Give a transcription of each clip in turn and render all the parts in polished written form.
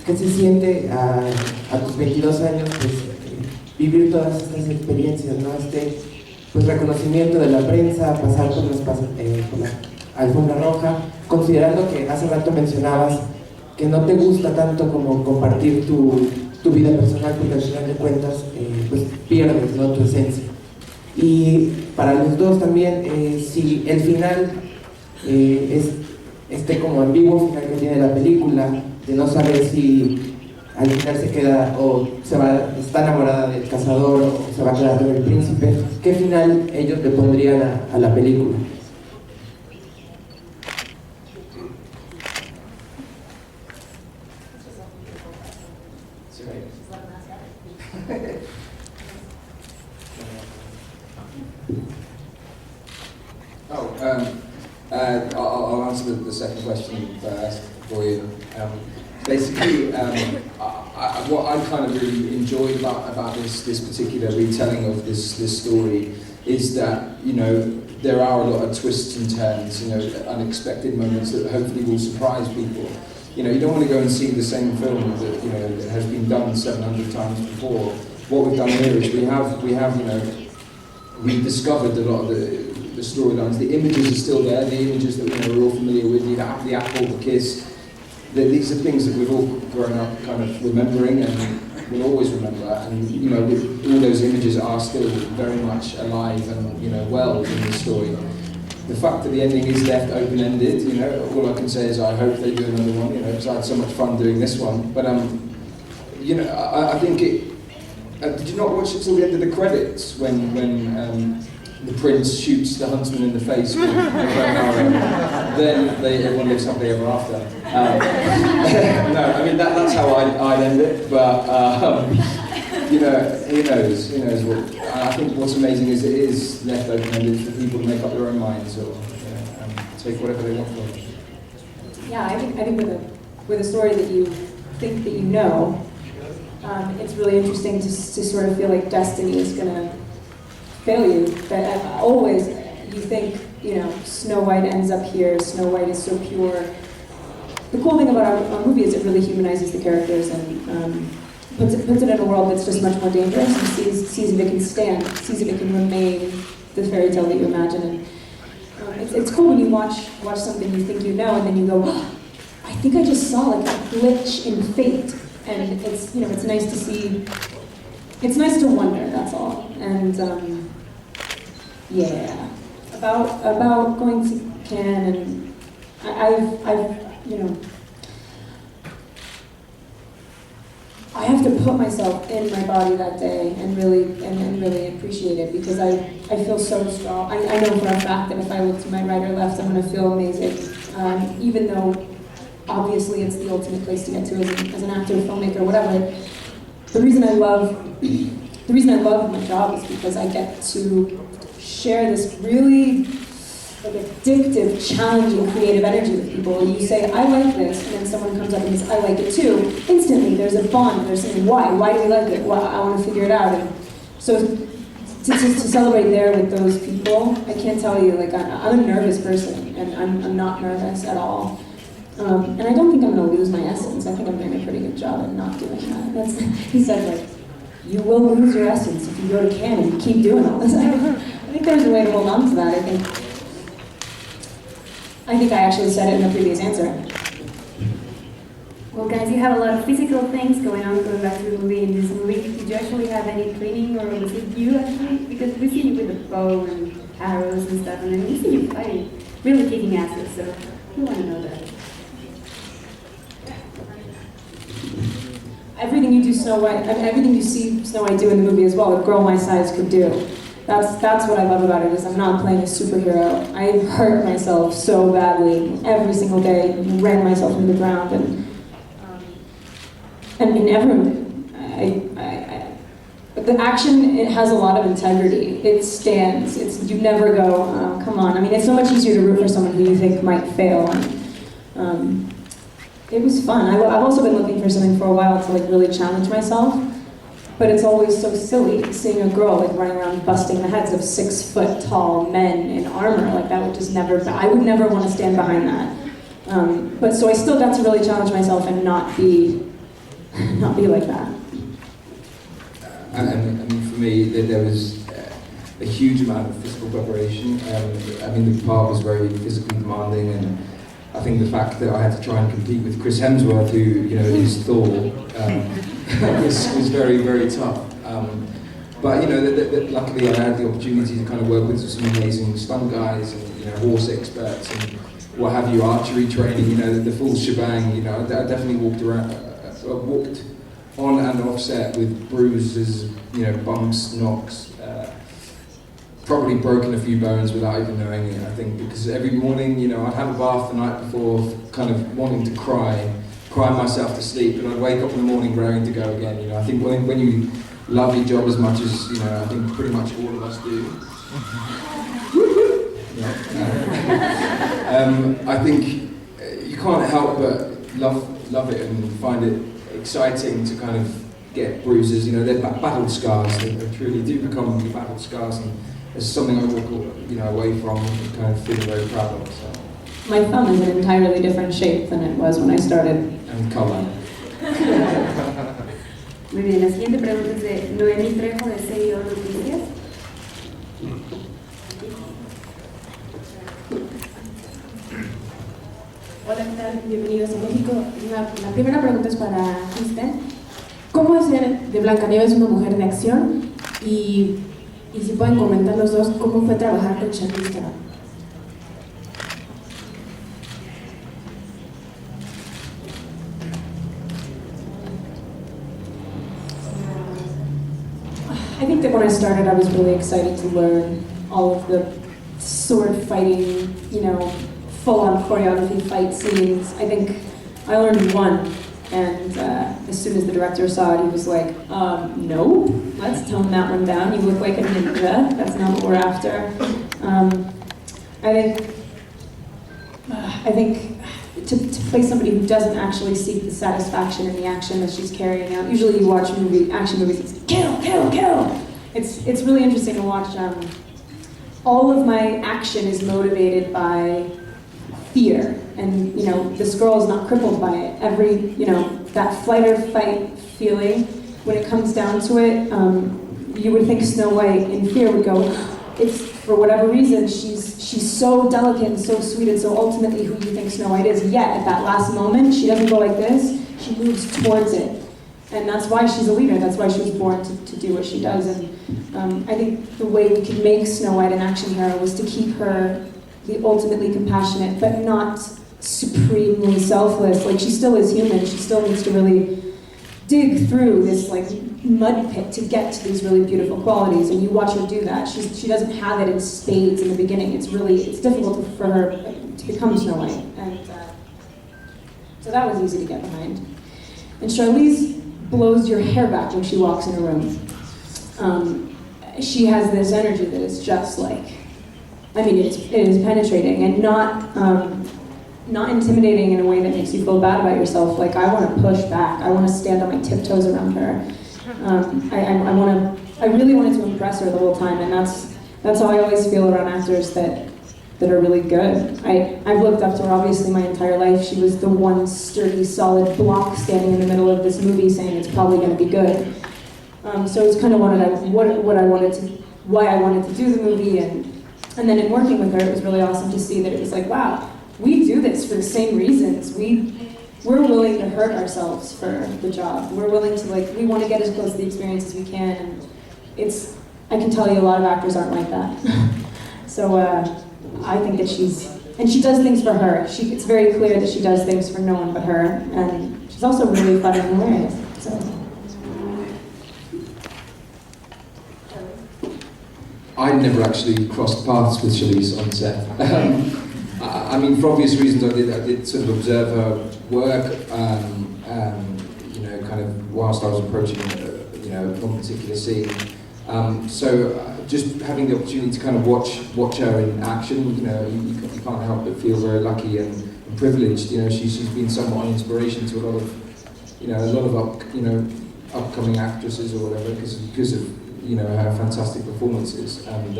¿Qué se siente a tus 22 años pues, vivir todas estas experiencias, ¿no? Pues, reconocimiento de la prensa, pasar por la alfombra roja, considerando que hace rato mencionabas que no te gusta tanto como compartir tu vida personal, porque al final de cuentas pues pierdes, ¿no?, tu esencia. Y para los dos también, si el final es como ambiguo final que tiene la película, de no saber si al final se queda o está enamorada del cazador o se va a quedar con el príncipe, ¿qué final ellos le pondrían a la película? I'll answer the second question first for you. Basically, what I kind of really enjoyed about this particular retelling of this story is that, you know, there are a lot of twists and turns, you know, unexpected moments that hopefully will surprise people. You know, you don't want to go and see the same film that, you know, that has been done 700 times before. What we've done here is we have you know, rediscovered a lot of the storylines. The images are still there, the images that, you know, we're all familiar with, the apple, the kiss. These are things that we've all grown up kind of remembering and we'll always remember. And, you know, all those images are still very much alive and, you know, well in the story. The fact that the ending is left open-ended, you know, all I can say is I hope they do another one, you know, because I had so much fun doing this one. But, you know, I think it... did you not watch it till the end of the credits when the prince shoots the huntsman in the face with the bow and arrow? Then everyone lives happily ever after. No, I mean that's how I'd end it. But you know, who knows what? I think what's amazing is it is left open-ended for people to make up their own minds or, you know, take whatever they want from it. Yeah, I think with a story that you think that you know. It's really interesting to sort of feel like destiny is going to fail you. But always, you think, you know, Snow White ends up here, Snow White is so pure. The cool thing about our movie is it really humanizes the characters and puts it in a world that's just much more dangerous and sees if it can stand, sees if it can remain the fairy tale that you imagine. And it's cool when you watch something you think you know and then you go, oh, I think I just saw like a glitch in fate. And it's, you know, it's nice to see, it's nice to wonder, that's all. And yeah, about going to Cannes, and I've, you know, I have to put myself in my body that day and really appreciate it because I feel so strong. I know for a fact that if I look to my right or left, I'm gonna feel amazing, even though obviously it's the ultimate place to get to as an actor, filmmaker, whatever. The reason I love my job is because I get to share this really like addictive, challenging, creative energy with people. You say, I like this, and then someone comes up and says, I like it too. Instantly, there's a bond, there's something, why? Why do we like it? Well, I want to figure it out. And so to celebrate there with those people, I can't tell you, like I'm a nervous person, and I'm not nervous at all. And I don't think I'm going to lose my essence. I think I'm doing a pretty good job at not doing that. He said, like, you will lose your essence if you go to Cannes and you keep doing all this. I think there's a way to hold on to that. I think I actually said it in a previous answer. Well, guys, you have a lot of physical things going on going back to the movie. In this movie, did you actually have any training, or was it you actually? Because we see you with a bow and arrows and stuff, and then we see you fighting, really kicking asses. So we want to know that. Everything you do Snow White, everything you see Snow White do in the movie as well, a girl my size could do. That's what I love about it, is I'm not playing a superhero. I hurt myself so badly every single day, ran myself into the ground, and but the action, it has a lot of integrity. It stands. You never go, oh, come on. I mean, it's so much easier to root for someone who you think might fail. It was fun. I've also been looking for something for a while to like really challenge myself, but it's always so silly seeing a girl like running around busting the heads of 6 foot tall men in armor. Like that would just never, I would never want to stand behind that. But so I still got to really challenge myself and not be not be like that. I mean, for me, there was a huge amount of physical preparation. I mean, the part was very physically demanding, and I think the fact that I had to try and compete with Chris Hemsworth, who, you know, is Thor, was very, very tough. But, you know, luckily I had the opportunity to kind of work with some amazing stunt guys and, you know, horse experts and what have you, archery training, you know, the full shebang. You know, I definitely walked on and off set with bruises, you know, bumps, knocks, probably broken a few bones without even knowing it, I think, because every morning, you know, I'd have a bath the night before, kind of wanting to cry myself to sleep, and I'd wake up in the morning raring to go again. You know, I think when you love your job as much as, you know, I think pretty much all of us do. I think you can't help but love it and find it exciting to kind of get bruises. You know, they're battle scars. They truly do become your battle scars, and it's something I walk, you know, away from and kind of feel very proud of. So. My thumb is in an entirely different shape than it was when I started. And colour. Muy bien, la siguiente pregunta es de Noemí Trejo de Seguidor Noticias. Hola, ¿qué tal? Bienvenidos a México. La primera pregunta es para Kristen. ¿Cómo hacer de Blancanieves una mujer de acción? Y si pueden comentar los dos, ¿cómo fue trabajar con Charlize Theron? I think that when I started, I was really excited to learn all of the sword fighting, you know, full-on choreography fight scenes. I think I learned one, and as soon as the director saw it, he was like, no, let's tone that one down. You look like a ninja. That's not what we're after. I think to play somebody who doesn't actually seek the satisfaction in the action that she's carrying out. Usually you watch action movies, it's kill, kill, kill. It's really interesting to watch. All of my action is motivated by fear, and, you know, this girl is not crippled by it. Every, you know, that flight or fight feeling, when it comes down to it, you would think Snow White in fear would go, it's, for whatever reason, she's so delicate and so sweet and so ultimately who you think Snow White is, yet at that last moment, she doesn't go like this, she moves towards it. And that's why she's a leader, that's why she was born to do what she does. And I think the way we could make Snow White an action hero was to keep her the ultimately compassionate, but not supremely selfless. Like, she still is human, she still needs to really dig through this, like, mud pit to get to these really beautiful qualities, and you watch her do that. She doesn't have it in spades in the beginning. It's difficult for her to become Snow White, and so that was easy to get behind. And Charlize blows your hair back when she walks in a room. She has this energy that is just like, I mean, it is penetrating and not intimidating in a way that makes you feel bad about yourself. Like, I want to push back. I want to stand on my tiptoes around her. I really wanted to impress her the whole time, and that's how I always feel around actors that are really good. I've looked up to her obviously my entire life. She was the one sturdy, solid block standing in the middle of this movie saying it's probably going to be good. So it's kind of why I wanted to do the movie, and then in working with her, it was really awesome to see that it was like, wow, we do this for the same reasons. We're willing to hurt ourselves for the job. We're willing to, like, we want to get as close to the experience as we can. And I can tell you a lot of actors aren't like that. So I think that she does things for her. It's very clear that she does things for no one but her. And she's also really fun and hilarious. So. I'd never actually crossed paths with Charlize on set. I mean, for obvious reasons, I did sort of observe her work, you know, kind of whilst I was approaching, you know, one particular scene. So just having the opportunity to kind of watch her in action, you know, you can't help but feel very lucky and privileged. You know, she's been somewhat an inspiration to a lot of upcoming actresses or whatever because of, you know, her fantastic performances. And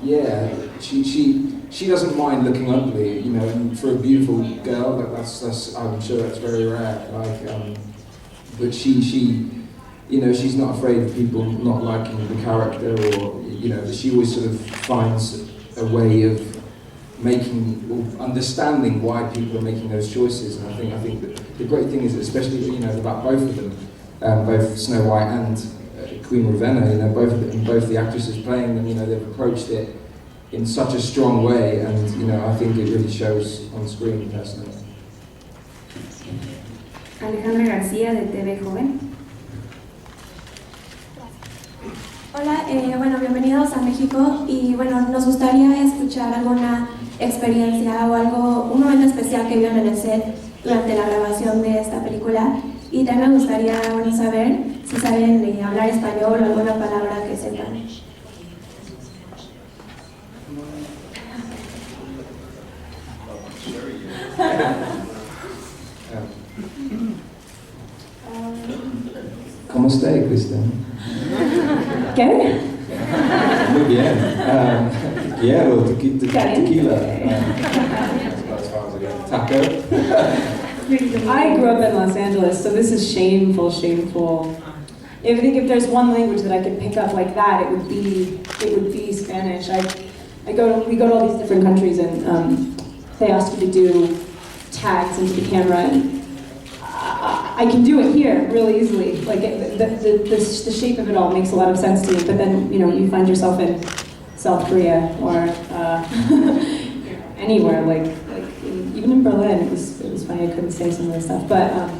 yeah, she doesn't mind looking ugly, you know, and for a beautiful girl, that's I'm sure that's very rare. Like, but she, you know, she's not afraid of people not liking the character, or, you know, she always sort of finds a way of making, or understanding why people are making those choices. And I think that the great thing is, especially, you know, about both of them, both Snow White and Queen Ravenna, you know, both the actresses playing them, you know, they've approached it in such a strong way, and, you know, I think it really shows on screen personally. Alejandra García de TV Joven. Hola, bueno, bienvenidos a México y bueno, nos gustaría escuchar alguna experiencia o algo, un momento especial que vieron en el set durante la grabación de esta película, y también me gustaría, bueno, saber si saben hablar español o alguna palabra que sepan. ¿Cómo está, Kristen? ¿Qué? Muy bien. Quiero tequila. As far as I go. Taco. I grew up in Los Angeles, so this is shameful. I think if there's one language that I could pick up like that, it would be Spanish. We go to all these different countries, and they ask you to do tags into the camera, and I can do it here really easily. Like the shape of it all makes a lot of sense to me. But then, you know, you find yourself in South Korea or anywhere, like even in Berlin, it was funny. I couldn't say some of the stuff, but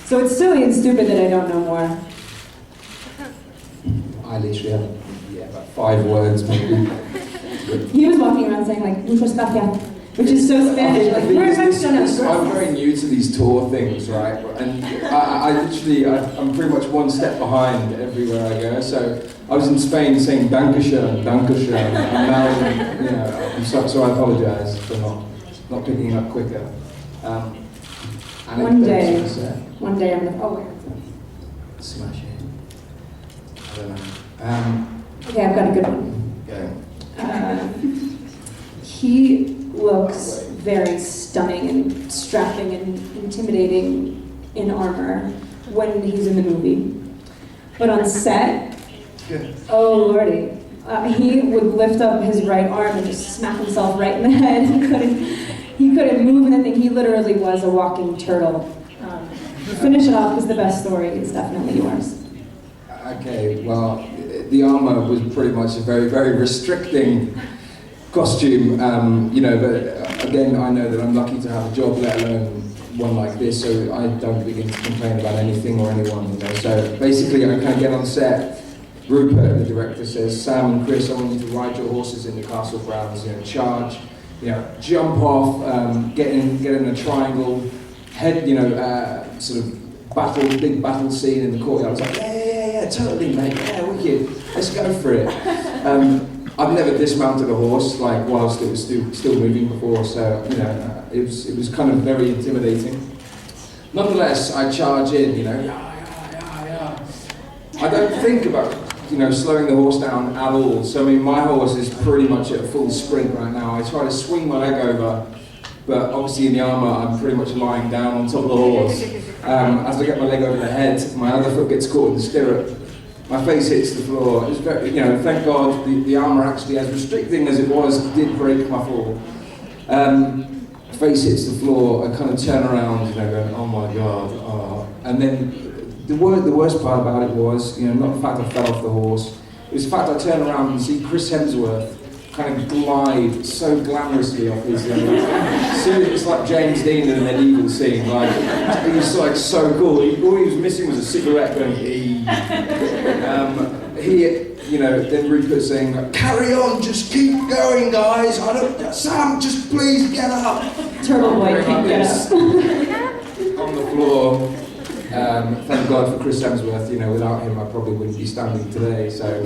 so it's silly and stupid that I don't know more. I literally have about 5 words maybe. He was walking around saying like "muchas gracias," which is so Spanish. Like we're I'm very new to these tour things, right? And I'm pretty much one step behind everywhere I go. So I was in Spain saying Dankeschön, Dankeschön, and now, you know, so I apologise for not picking up quicker. One day I'm gonna, smash it. I don't know. okay, I've got a good one. Go. He looks very stunning and strapping and intimidating in armor when he's in the movie. But on set, oh lordy, he would lift up his right arm and just smack himself right in the head. He couldn't move in the thing. He literally was a walking turtle. Finish it off, because the best story is definitely yours. Okay, well, the armor was pretty much a very, very restricting costume, you know, but again, I know that I'm lucky to have a job, let alone one like this, so I don't begin to complain about anything or anyone, you know. So basically, I kind of get on set, Rupert, the director, says, "Sam and Chris, I want you to ride your horses in the castle grounds, you know, charge, you know, jump off, get in a triangle, head, you know, sort of big battle scene in the courtyard." I was like, yeah, totally, mate, yeah, wicked, let's go for it. I've never dismounted a horse, like, whilst it was still moving before, so, you know, it was kind of very intimidating. Nonetheless, I charge in, you know, yeah. I don't think about, you know, slowing the horse down at all. So, I mean, my horse is pretty much at a full sprint right now. I try to swing my leg over, but obviously in the armour, I'm pretty much lying down on top of the horse. As I get my leg over the head, my other foot gets caught in the stirrup. My face hits the floor. It's very, you know, thank God the armour actually, as restricting as it was, did break my fall. Face hits the floor, I kind of turn around, you know, going, oh my God. Oh. And then the worst part about it was, you know, not the fact I fell off the horse, it was the fact I turn around and see Chris Hemsworth kind of glide so glamorously off his it's like James Dean in a medieval scene, like, he was like so cool. All he was missing was a cigarette going, you know, then Rupert saying, "Carry on, just keep going, guys. Sam, just please get up." Turtle boy can't get up. On the floor. Thank God for Chris Hemsworth, you know, without him I probably wouldn't be standing today, so,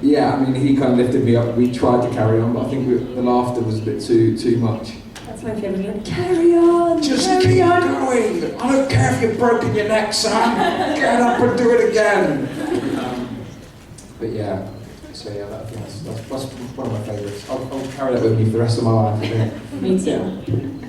yeah, I mean, he kind of lifted me up. We tried to carry on, but I think the laughter was a bit too much. That's my favorite word. Carry on! Just carry keep on. going! I don't care if you've broken your neck, Sam! Get up and do it again! But yeah, so yeah, that's one of my favourites. I'll carry that with me for the rest of my life, I think. Me too.